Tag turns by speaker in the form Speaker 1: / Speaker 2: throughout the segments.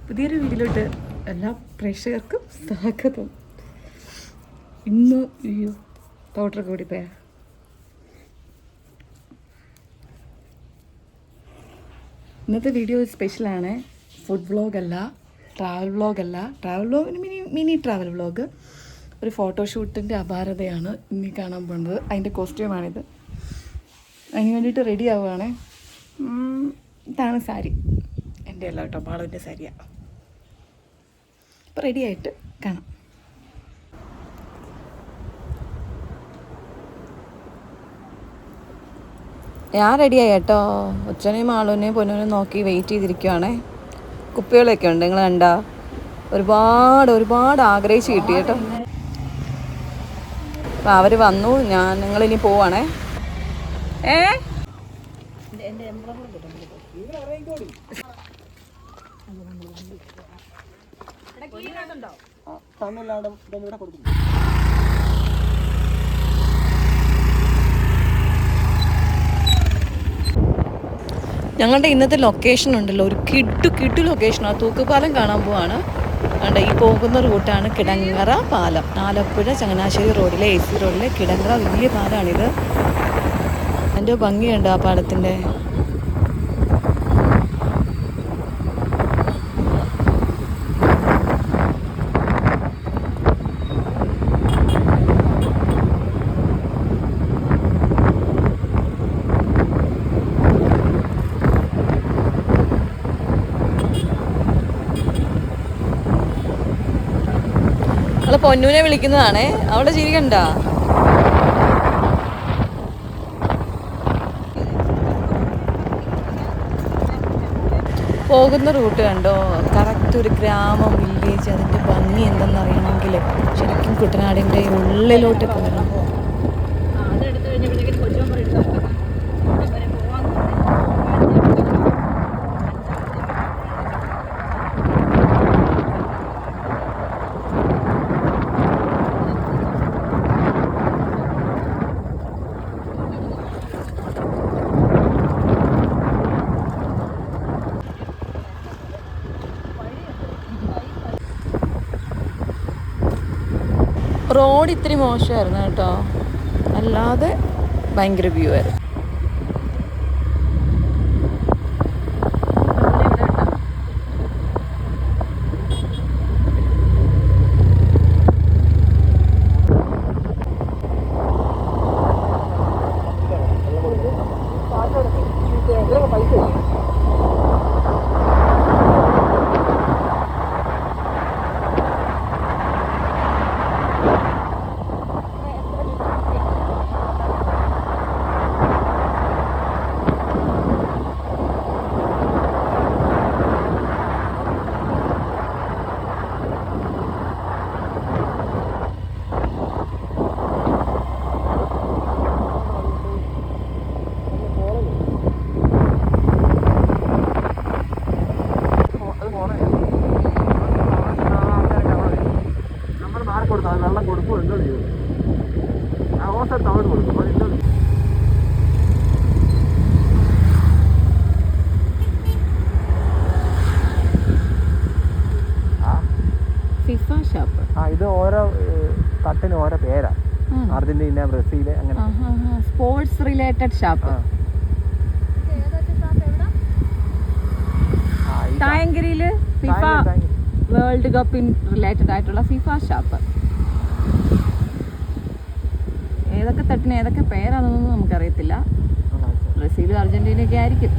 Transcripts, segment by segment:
Speaker 1: പുതിയൊരു വീഡിയോയിലോട്ട് എല്ലാ പ്രേക്ഷകർക്കും സ്വാഗതം. ഇന്ന് പൗഡറൊക്കെ കൂടിപ്പോയാ ഇന്നത്തെ വീഡിയോ സ്പെഷ്യലാണ്. ഫുഡ് വ്ളോഗല്ല, ട്രാവൽ വ്ളോഗല്ല. ട്രാവൽ വ്ളോഗിന് മിനി ട്രാവൽ വ്ളോഗ്. ഒരു ഫോട്ടോഷൂട്ടിൻ്റെ അപാരതയാണ് ഇനി കാണാൻ പോകുന്നത്. അതിൻ്റെ കോസ്റ്റ്യൂമാണിത്. അതിന് വേണ്ടിയിട്ട് റെഡി ആവുകയാണ്. ഇതാണ് സാരി. എൻ്റെ അല്ല കേട്ടോ, പാളുവിൻ്റെ സാരിയാണ്. അപ്പോൾ റെഡി ആയിട്ട് കാണാം. ഞാൻ റെഡിയായി കേട്ടോ. ഉച്ചനെയും ആളുവിനെയും പൊന്നുവിനെയും നോക്കി വെയിറ്റ് ചെയ്തിരിക്കുവാണേ. കുപ്പികളൊക്കെ ഉണ്ട്, നിങ്ങൾ കണ്ടാ? ഒരുപാട് ആഗ്രഹിച്ച് കിട്ടി കേട്ടോ. അപ്പം അവർ വന്നു, ഞങ്ങളിനി പോവാണേ. ഞങ്ങളുടെ ഇന്നത്തെ ലൊക്കേഷൻ ഉണ്ടല്ലോ, ഒരു കിട്ടു ലൊക്കേഷനാണ്. തൂക്കുപാലം കാണാൻ പോവാണ്. അതുകൊണ്ട് ഈ പോകുന്ന റൂട്ടാണ് കിടങ്ങറ പാലം. ആലപ്പുഴ ചങ്ങനാശ്ശേരി റോഡിലെ AC റോഡിലെ കിടങ്ങറ വലിയ പാലമാണിത്. എൻ്റെ ഭംഗിയുണ്ട് ആ പാലത്തിൻ്റെ. അവളെ പൊന്നൂനെ വിളിക്കുന്നതാണേ. അവിടെ ചിരിക്കണ്ട. പോകുന്ന റൂട്ട് കണ്ടോ, കറക്റ്റ് ഒരു ഗ്രാമം, വില്ലേജ്. അതിൻ്റെ ഭംഗി എന്തെന്നറിയണമെങ്കിൽ ശരിക്കും കുട്ടനാടിൻ്റെ ഉള്ളിലോട്ട് പോകണം. റോഡ് ഇത്തിരി മോശമായിരുന്നു കേട്ടോ, അല്ലാതെ ഭയങ്കര വ്യൂ ആയിരുന്നു.
Speaker 2: ഇത് ഓരോ തട്ടിന് ഓരോ പേരാ. അർജന്റീന, ബ്രസീൽ, അങ്ങനെ
Speaker 1: സ്പോർട്സ് റിലേറ്റഡ് ഷോപ്പ്. തായങ്കരിയില് ഫിഫ വേൾഡ് കപ്പിന് റിലേറ്റഡ് ആയിട്ടുള്ള ഫിഫ ഷോപ്പ്. ഏതൊക്കെ തട്ടിന് ഏതൊക്കെ പേരാണെന്നൊന്നും നമുക്കറിയത്തില്ല. ബ്രസീലും അർജന്റീനയൊക്കെ ആയിരിക്കും.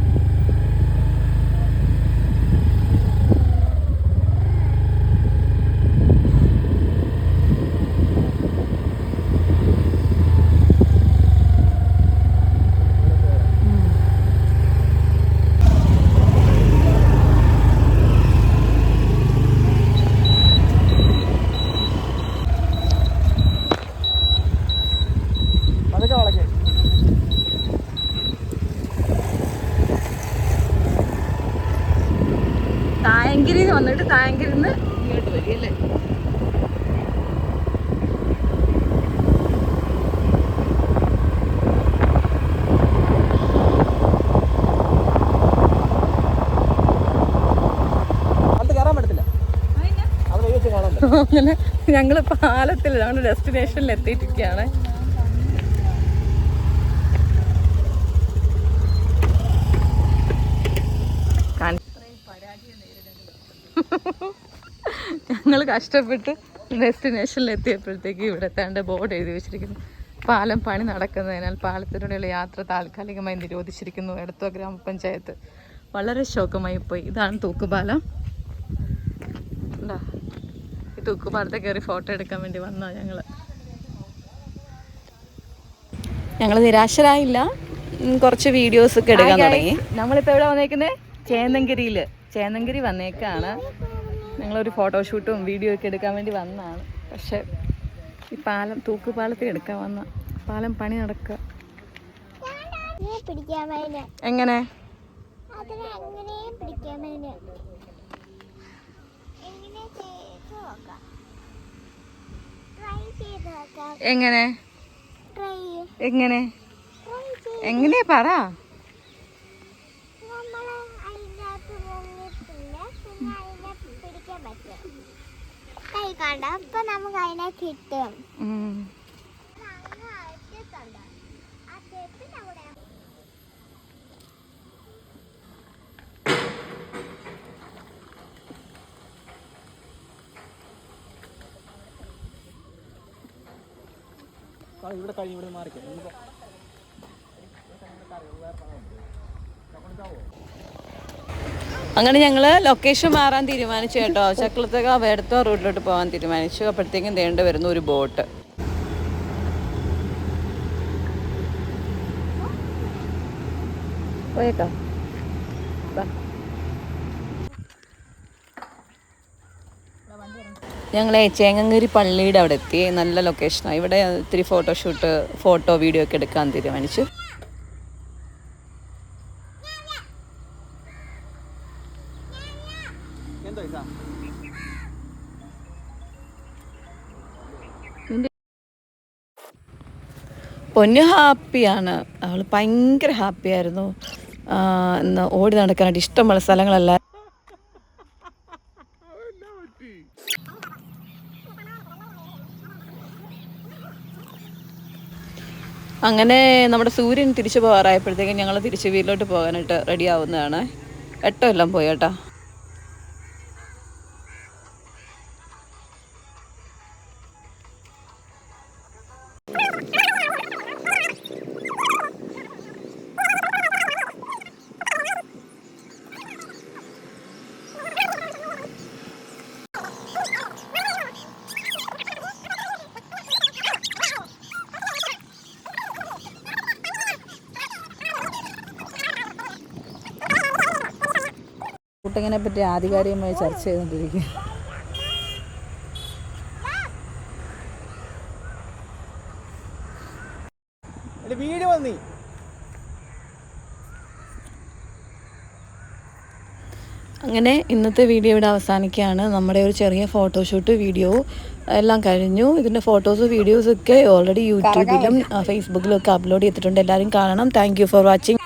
Speaker 1: തായങ്കരിയിൽ നിന്ന് വന്നിട്ട് തായങ്കരിയിൽ നിന്ന് ഇങ്ങോട്ട് വരും അല്ലേ. അങ്ങനെ ഞങ്ങൾ പാലത്തിൽ ഞങ്ങളുടെ ഡെസ്റ്റിനേഷനിൽ എത്തിയിരിക്കുകയാണ്. ഞങ്ങൾ കഷ്ടപ്പെട്ട് ഡെസ്റ്റിനേഷനിൽ എത്തിയപ്പോഴത്തേക്ക് ഇവിടെ എത്താണ്ട് ബോർഡ് എഴുതി വെച്ചിരിക്കുന്നു. പാലം പണി നടക്കുന്നതിനാൽ പാലത്തിലൂടെയുള്ള യാത്ര താൽക്കാലികമായി നിരോധിച്ചിരിക്കുന്നു. എടത്വ ഗ്രാമപഞ്ചായത്ത്. വളരെ ശോകമായി പോയി. ഇതാണ് തൂക്കുപാലം. എന്താ ഈ തൂക്കുപാലത്തെ കയറി ഫോട്ടോ എടുക്കാൻ വേണ്ടി വന്നോ ഞങ്ങൾ നിരാശരായില്ല. കുറച്ച് വീഡിയോസൊക്കെ എടുക്കാൻ തുടങ്ങി. നമ്മളിപ്പോൾ എവിടെ വന്നേക്കുന്നത്? ചേന്നങ്കിരി വന്നേക്കാണ്. ഞങ്ങളൊരു ഫോട്ടോഷൂട്ടും വീഡിയോ ഒക്കെ എടുക്കാൻ വേണ്ടി വന്നതാണ്. പക്ഷെ ഈ തൂക്കുപാലത്തിൽ എടുക്കാൻ വന്ന പാലം പണി നടക്കുക. എങ്ങനെ എങ്ങനെ എങ്ങനെ എങ്ങനെയാ പറ.
Speaker 3: അപ്പൊ നമുക്ക് അതിനെ കിട്ടും.
Speaker 2: ഇവിടെ കഴിഞ്ഞ് ഇവിടെ മാറിക്കോ.
Speaker 1: അങ്ങനെ ഞങ്ങൾ ലൊക്കേഷൻ മാറാൻ തീരുമാനിച്ചു കേട്ടോ. ചക്രത്തക്കാവ് എടത്വ റൂട്ടിലോട്ട് പോകാൻ തീരുമാനിച്ചു. അപ്പോഴത്തേക്കും തേണ്ട വരുന്ന ഒരു ബോട്ട്. പോയേക്കാം. ഞങ്ങളെ ചേങ്ങങ്കരി പള്ളിയുടെ അവിടെ എത്തി. നല്ല ലൊക്കേഷനാണ്. ഇവിടെ ഇത്തിരി ഫോട്ടോ വീഡിയോ ഒക്കെ എടുക്കാൻ തീരുമാനിച്ചു. പൊന്നു ഹാപ്പിയാണ്. അവൾ ഭയങ്കര ഹാപ്പിയായിരുന്നു. ഇന്ന് ഓടി നടക്കാനായിട്ട് ഇഷ്ടമുള്ള സ്ഥലങ്ങളെല്ലാം. അങ്ങനെ നമ്മുടെ സൂര്യൻ തിരിച്ചു പോകാറായപ്പോഴത്തേക്കും ഞങ്ങൾ തിരിച്ച് വീട്ടിലോട്ട് പോകാനായിട്ട് റെഡി ആവുന്നതാണ്. 8 എല്ലാം പോയി കേട്ടോ. കൂട്ടങ്ങിനെ പറ്റി ആധികാരികമായി ചർച്ച ചെയ്തുകൊണ്ടിരിക്കുക. അങ്ങനെ ഇന്നത്തെ വീഡിയോ ഇവിടെ അവസാനിക്കുകയാണ്. നമ്മുടെ ഒരു ചെറിയ ഫോട്ടോഷൂട്ട് വീഡിയോ എല്ലാം കഴിഞ്ഞു. ഇതിൻ്റെ ഫോട്ടോസ് വീഡിയോസൊക്കെ ഓൾറെഡി യൂട്യൂബിലും ഫേസ്ബുക്കിലും ഒക്കെ അപ്ലോഡ് ചെയ്തിട്ടുണ്ട്. എല്ലാവരും കാണണം. Thank you for watching.